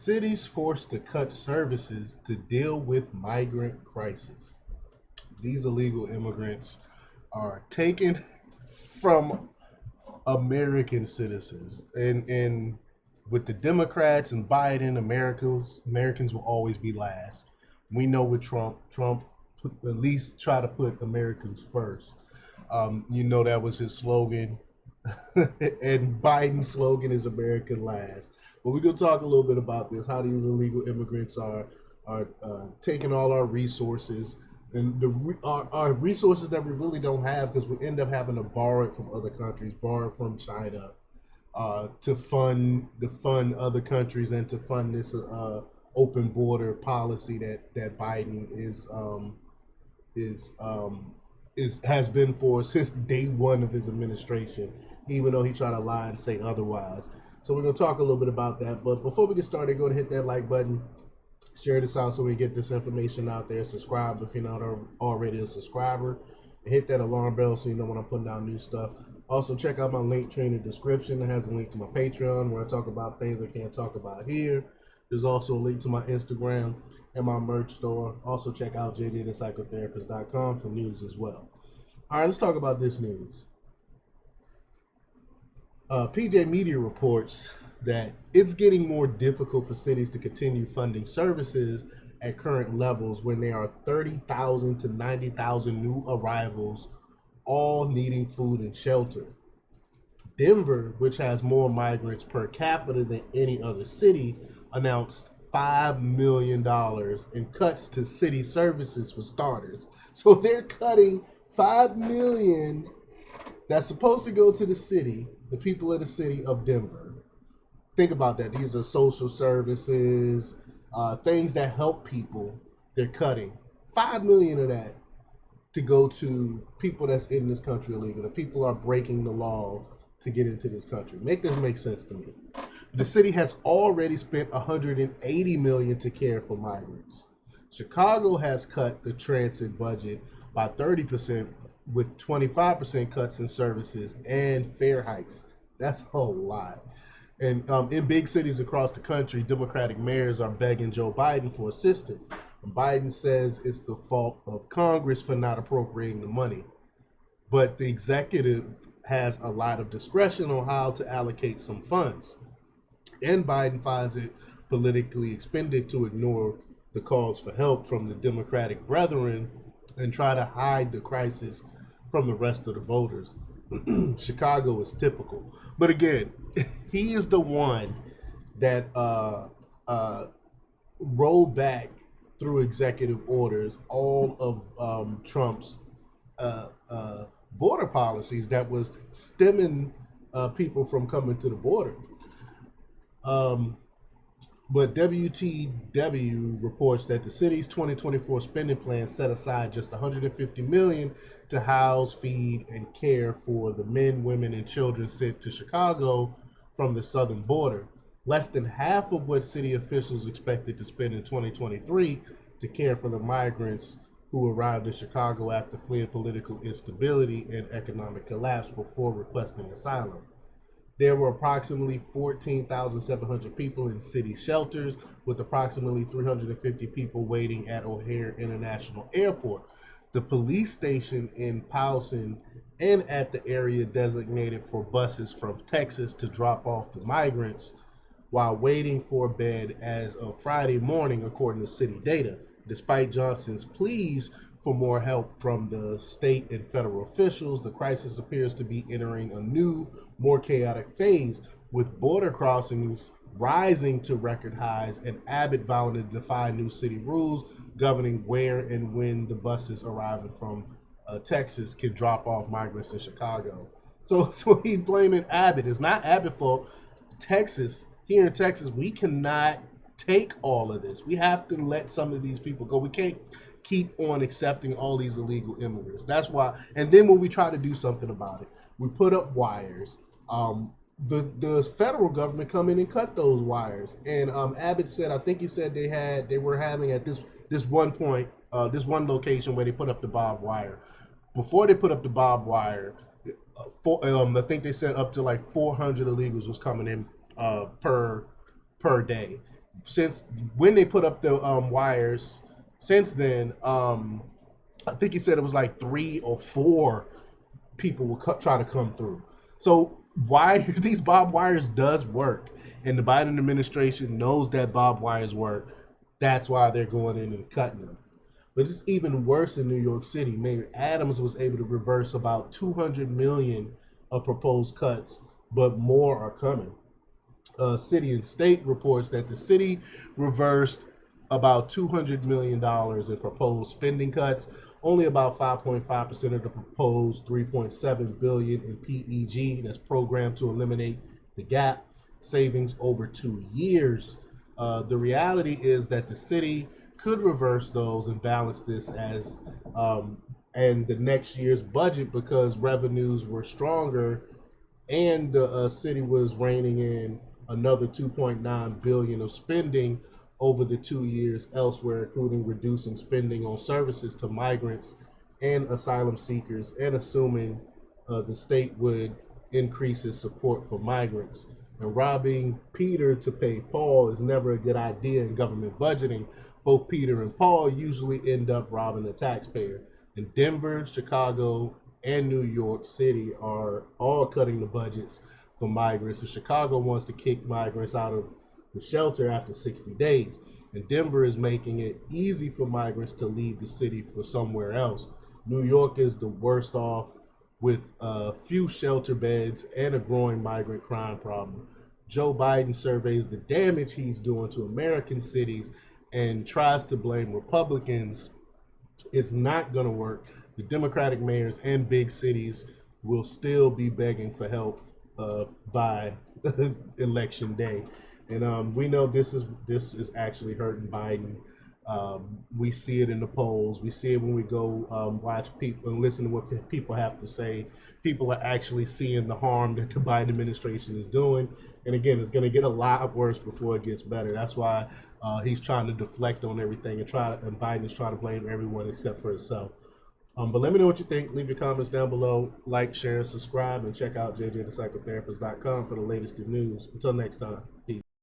Cities forced to cut services to deal with migrant crisis. These illegal immigrants are taken from American citizens, and with the Democrats and Biden, Americans will always be last. We know with Trump at least try to put Americans first. That was his slogan, and Biden's slogan is America last. But we're gonna talk a little bit about this, how these illegal immigrants are taking all our resources and our resources that we really don't have because we end up having to borrow it from other countries, borrow it from China, to fund other countries and to fund this open border policy that Biden is has been for since day one of his administration, even though he tried to lie and say otherwise. So we're gonna talk a little bit about that. But before we get started, go ahead and hit that like button, share this out so we get this information out there. Subscribe if you're not already a subscriber, and hit that alarm bell so you know when I'm putting out new stuff. Also, check out my link tree in the description. It has a link to my Patreon where I talk about things I can't talk about here. There's also a link to my Instagram and my merch store. Also, check out jdthepsychotherapist.com for news as well. All right, let's talk about this news. PJ Media reports that it's getting more difficult for cities to continue funding services at current levels when there are 30,000 to 90,000 new arrivals, all needing food and shelter. Denver, which has more migrants per capita than any other city, announced $5 million in cuts to city services for starters. So they're cutting $5 million that's supposed to go to the city, the people of the city of Denver. Think about that. These are social services, things that help people. They're cutting $5 million of that to go to people that's in this country illegal. The people are breaking the law to get into this country. Make this make sense to me. The city has already spent $180 million to care for migrants. Chicago has cut the transit budget by 30%, with 25% cuts in services and fare hikes. That's a lot. And in big cities across the country, Democratic mayors are begging Joe Biden for assistance. And Biden says it's the fault of Congress for not appropriating the money. But the executive has a lot of discretion on how to allocate some funds. And Biden finds it politically expended to ignore the calls for help from the Democratic brethren and try to hide the crisis from the rest of the voters. Chicago is typical. But again, he is the one that rolled back through executive orders all of Trump's border policies that was stemming people from coming to the border. But WTW reports that the city's 2024 spending plan set aside just $150 million to house, feed, and care for the men, women, and children sent to Chicago from the southern border. Less than half of what city officials expected to spend in 2023 to care for the migrants who arrived in Chicago after fleeing political instability and economic collapse before requesting asylum. There were approximately 14,700 people in city shelters, with approximately 350 people waiting at O'Hare International Airport, the police station in Powson, and at the area designated for buses from Texas to drop off the migrants while waiting for a bed as of Friday morning, according to city data. Despite Johnson's pleas for more help from the state and federal officials, the crisis appears to be entering a new, more chaotic phase, with border crossings rising to record highs and Abbott vowing to defy new city rules governing where and when the buses arriving from Texas can drop off migrants in Chicago. So he's blaming Abbott. It's not Abbott's fault. Here in Texas, we cannot take all of this. We have to let some of these people go. We can't keep on accepting all these illegal immigrants. That's why. And then when we try to do something about it, we put up wires. The federal government come in and cut those wires. And Abbott said, I think he said they were having at this one point, this one location where they put up the barbed wire. Before they put up the barbed wire, I think they said up to like 400 illegals was coming in per day. since when they put up the wires. Since then, I think he said it was like 3 or 4 people will try to come through. So why these barbed wires does work, and the Biden administration knows that barbed wires work. That's why they're going in and cutting them. But it's even worse in New York City. Mayor Adams was able to reverse about 200 million of proposed cuts, but more are coming. City and State reports that the city reversed about $200 million in proposed spending cuts. Only about 5.5% of the proposed 3.7 billion in PEG that's programmed to eliminate the gap savings over 2 years. The reality is that the city could reverse those and balance this as and the next year's budget because revenues were stronger and the city was reining in another 2.9 billion of spending over the 2 years elsewhere, including reducing spending on services to migrants and asylum seekers, and assuming the state would increase its support for migrants. And robbing Peter to pay Paul is never a good idea in government budgeting. Both Peter and Paul usually end up robbing the taxpayer. In Denver, Chicago, and New York City are all cutting the budgets for migrants. And Chicago wants to kick migrants out of the shelter after 60 days. And Denver is making it easy for migrants to leave the city for somewhere else. New York is the worst off with few shelter beds and a growing migrant crime problem. Joe Biden surveys the damage he's doing to American cities and tries to blame Republicans. It's not going to work. The Democratic mayors and big cities will still be begging for help by election day, and we know this is actually hurting Biden. We see it in the polls. We see it when we go watch people and listen to what people have to say. People are actually seeing the harm that the Biden administration is doing, and again, it's going to get a lot worse before it gets better. That's why he's trying to deflect on everything and Biden is trying to blame everyone except for himself. But let me know what you think. Leave your comments down below. Like, share, subscribe, and check out jjthepsychotherapist.com for the latest good news. Until next time.